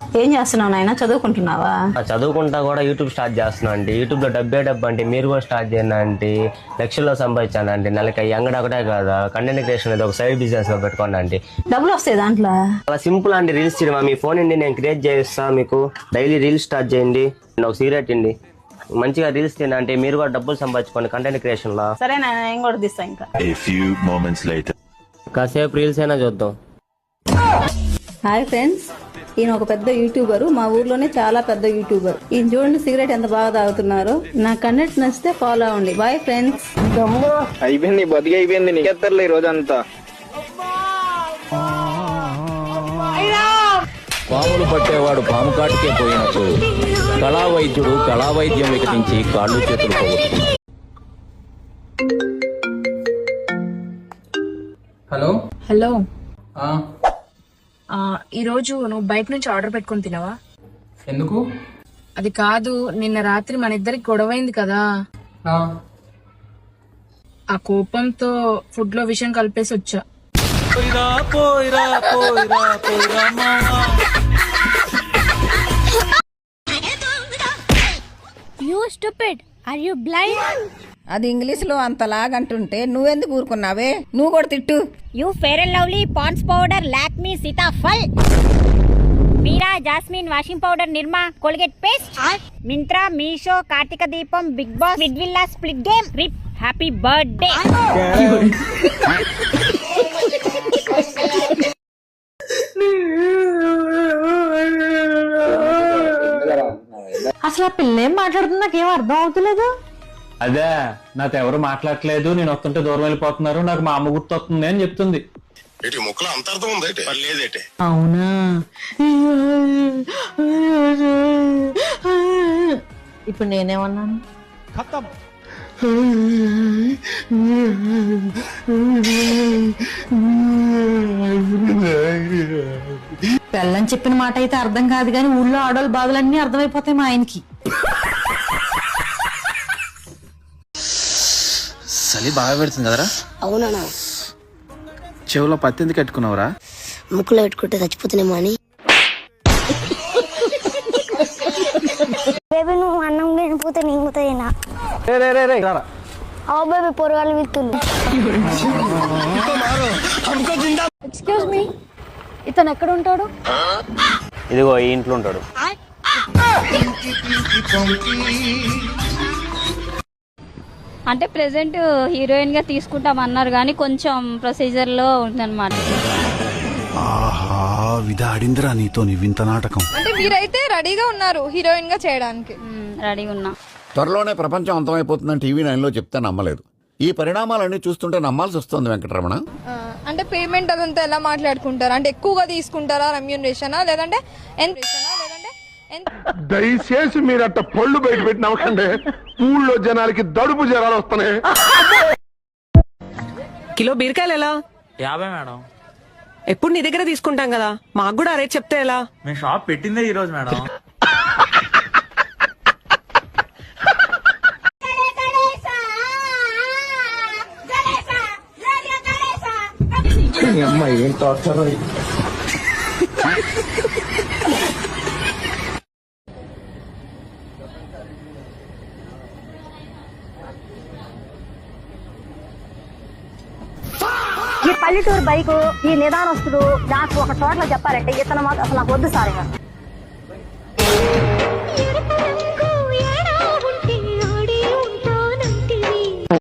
ఏం చేస్తున్నావు నాయన, చదువుకుంటున్నావా? చదువుకుంటా కూడా యూట్యూబ్ స్టార్ట్ చేస్తున్నా అండి. యూట్యూబ్ లో డబ్బు అంటే మీరు కూడా స్టార్ట్ చేయండి అంటే లక్షల్లో సంపాదించానండి. నెలకి అంగడి ఒకటే కాదా, కంటెంట్ క్రియేషన్ అనేది ఒక సైడ్ బిజినెస్ లో పెట్టుకోండి అండి. డబ్బులు వస్తాయి దాంట్లో? చాలా సింపుల్ అండి. రీల్స్ చేయడం మీ ఫోన్ అండి, నేను క్రియేట్ చేస్తా. మీకు డైలీ రీల్స్ స్టార్ట్ చేయండి. ఒక సిగరెట్ అండి, మంచిగా రీల్స్ తిండి అంటే మీరు కూడా డబ్బులు సంపాదించుకోండి కంటెంట్ క్రియేషన్ లో. సరే నేను కూడా తీస్తా. ఇంకా కాసేపు రీల్స్ అయినా చూద్దాం. హాయ్ ఫ్రెండ్స్, ఈయన ఒక పెద్ద యూట్యూబర్, మా ఊర్లోనే చాలా పెద్ద యూట్యూబర్. ఈయన చూడండి సిగరెట్ ఎంత బాగా తాగుతున్నారు. నా కంటెంట్ నచ్చితే ఫాలో అవ్వండి. Bye friends. అయిపోయింది, బతికి అయిపోయింది. నీకెత్తర్లే ఈ రోజంతా. పాములు పట్టేవాడు పాము కాటికే పోయినట్టు కళా వైద్యుడు కళా వైద్యం వికటించి కాళ్ళు చేతులు పోగొట్టుకున్నాడు. హలో హలో, ఆ, ఈరోజు నువ్వు బయట నుంచి ఆర్డర్ పెట్టుకుని తినవా? ఎందుకు? అది కాదు, నిన్న రాత్రి మన ఇద్దరికి గొడవైంది కదా, ఆ, ఆ కోపంతో ఫుడ్ లో విషయం కలిపేసి వచ్చా. You stupid! Are you blind? అది ఇంగ్లీష్ లో అంతలాగంటుంటే నువ్వెందుకు ఊరుకున్నావే? నువ్వు కూడా తిట్టు. You fair and lovely Pond's powder, Lakme Sitafal, Mira Jasmine washing powder, Nirma Colgate paste, Mintra Meesho Kartika Deepam Big Boss Vidvilla Split Game Rip Happy birthday. అసలు ఆ పిల్ల ఏం మాట్లాడుతుంది నాకేం అర్థం అవుతలేదు. అదే నాతో ఎవరు మాట్లాడట్లేదు, నేను వస్తుంటే దూరం వెళ్ళిపోతున్నారు, నాకు మా అమ్మ గుర్తొస్తుంది అని చెప్తుంది. అవునా? ఇప్పుడు నేనేమన్నాను? పెళ్ళని చెప్పిన మాట అయితే అర్థం కాదు కానీ ఊళ్ళో ఆడవాళ్ళ బాధలన్నీ అర్థమైపోతాయి మా ఆయనకి. చలి బాగా పెడుతుంది కదరా? అవునా? చెవులో పత్తి ఎందుకు కట్టుకున్నావురా? ముక్కులో పెట్టుకుంటే చచ్చిపోతున్నామో అని. బేబీ నువ్వు అన్నం లేనిపోతే నేను పోతాయినా. అవు బేబీ పొరగాలు విత్తుంది. ఎక్స్క్యూజ్ మీ, ఇతను ఎక్కడ ఉంటాడు? ఇదిగో ఈ ఇంట్లో ఉంటాడు. అంటే ప్రెసెంట్ హీరోయిన్ గా తీసుకుంటామన్నారు కానీ కొంచెం ప్రొసీజర్ లో ఉందన్నమాట. ఆహా, విధాడిందిరా నీతో నీ వింత నాటకం. అంటే మీరైతే రెడీగా ఉన్నారు హీరోయిన్ గా చేయడానికి? రెడీగా ఉన్నా. త్వరలోనే ప్రపంచం అంతమైపోతుందని టీవీ 9లో చెప్తే నమ్మలేదు. ఈ పరిణామాలన్నీ చూస్తుంటే నమ్మాల్సి వస్తుంది వెంకటరమణ. అంటే పేమెంట్ అదంతా ఎలా మాట్లాడుకుంటారా? అంటే ఎక్కువగా తీసుకుంటారా రెమ్యూనరేషనా, లేదంటే దయచేసి మీరు అట్ట పళ్ళు బయట పెట్టి నవ్వకండి. ఊళ్ళో జనాలకి దడుపు జనాలు వస్తున్నాయి. కిలో బీరకాయలు ఎలా? 50 మేడం. ఎప్పుడు నీ దగ్గర తీసుకుంటాం కదా, మాకు కూడా రేట్ చెప్తే ఎలా? మేము షాప్ పెట్టిందే ఈ రోజు మేడం. ఏం టార్చర్. ఈ పల్లెటూరు బైకు, ఈ నిదానస్తుడు నాకు ఒక చోట్ల చెప్పారంటే ఇతను మాకు అసలు నాకు వద్దు సార్.